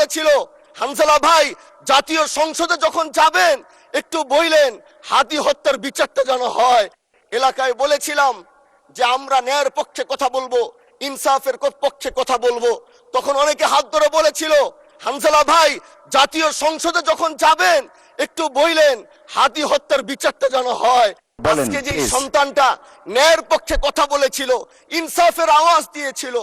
বলেছিল, হানজালা ভাই জাতীয় সংসদে যখন যাবেন একটু বললেন হাদি হত্যার বিচারটা যেন হয়। এলাকায় বলেছিলাম যে আমরা ন্যায়ের পক্ষে কথা বলবো, ইনসাফের পক্ষে কথা বলবো। তখন অনেকে হাত ধরে বলেছিল, হানজালা ভাই জাতীয় সংসদে যখন যাবেন একটু বললেন হাদি হত্যার বিচারটা যেন হয়। আজকে যে সন্তানটা ন্যায়ের পক্ষে কথা বলেছিল, ইনসাফের আওয়াজ দিয়েছিল,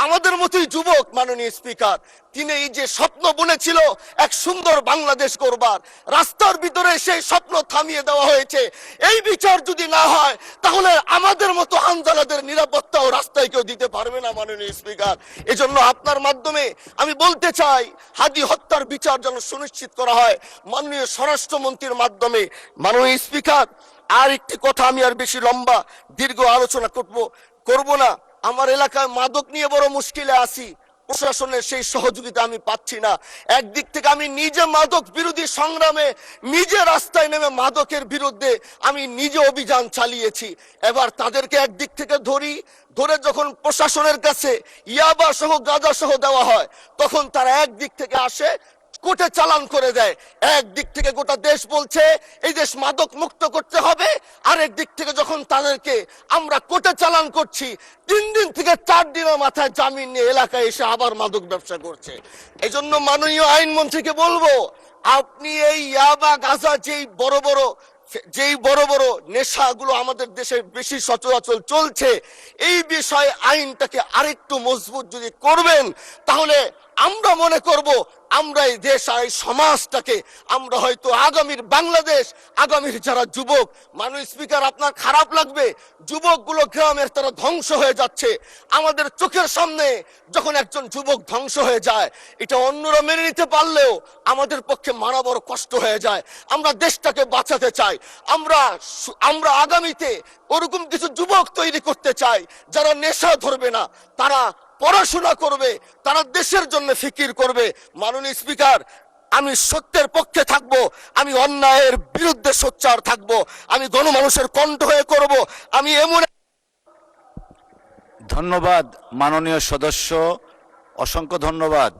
আমাদের মতোই যুবক মাননীয় স্পিকার, তিনি এই যে স্বপ্ন বুনেছিল এক সুন্দর বাংলাদেশ করবার, রাস্তার ভিতরে সেই স্বপ্ন থামিয়ে দেওয়া হয়েছে। এই বিচার যদি না হয় তাহলে আমাদের মতো হানজালাদের নিরাপত্তাও রাস্তায় কেউ দিতে পারবে না মাননীয় স্পিকার। এজন্য আপনার মাধ্যমে আমি বলতে চাই হাদি হত্যার বিচার যেন সুনিশ্চিত করা হয় মাননীয় স্বরাষ্ট্রমন্ত্রীর মাধ্যমে। মাননীয় স্পিকার, আর একটি কথা, আমি আর বেশি লম্বা দীর্ঘ আলোচনা করব না। আমার এলাকায় মাদক নিয়ে বড় মুশকিলে আছি, প্রশাসনের সেই সহযোগিতা আমি পাচ্ছি না। একদিক থেকে আমি নিজে মাদক বিরোধী সংগ্রামে নিজে রাস্তায় নেমে মাদকের বিরুদ্ধে আমি নিজে অভিযান চালিয়েছি। এবার তাদেরকে একদিক থেকে ধরে যখন প্রশাসনের কাছে ইয়াবা সহ গাঁজা সহ দেওয়া হয়, তখন তারা একদিক থেকে আসে কোর্টে চালান করে দেয়। একদিক থেকে গোটা দেশ বলছে এই দেশ মাদক মুক্ত করতে হবে, আর একদিক থেকে যখন তাদেরকে আমরা কোর্টে চালান করছি, 3 দিন থেকে 4 দিনের মাথায় জামিন নিয়ে এলাকায় এসে আবার মাদক ব্যবসা করছে। এই জন্য মাননীয় আইনমন্ত্রীকে বলবো, আপনি এই ইয়াবা গাঁজা যেই বড় বড় নেশাগুলো আমাদের দেশে বেশি সচরাচর চলছে, এই বিষয়ে আইনটাকে আরেকটু মজবুত যদি করবেন, তাহলে আমরা মনে করব আমরা এই দেশ আর এই সমাজটাকে আমরা হয়তো আগামীর বাংলাদেশ, আগামীর যারা যুবক, মাননীয় স্পিকার আপনার খারাপ লাগবে, যুবকগুলো গ্রামের তারা ধ্বংস হয়ে যাচ্ছে। আমাদের চোখের সামনে যখন একজন যুবক ধ্বংস হয়ে যায়, এটা অন্যরা মেনে নিতে পারলেও আমাদের পক্ষে মানা বড় কষ্ট হয়ে যায়। আমরা দেশটাকে বাঁচাতে চাই, আমরা আগামীতে ওরকম কিছু যুবক তৈরি করতে চাই যারা নেশা ধরবে না, তারা পড়াশোনা করবে, তারা দেশের জন্য ফিকির করবে। মাননীয় স্পিকার, আমি সত্যের পক্ষে থাকব, আমি অন্যায়ের বিরুদ্ধে সোচ্চার থাকব, আমি গণমানুষের কণ্ঠ হয়ে করব। আমি এমন ধন্যবাদ মাননীয় সদস্য, অসংখ্য ধন্যবাদ।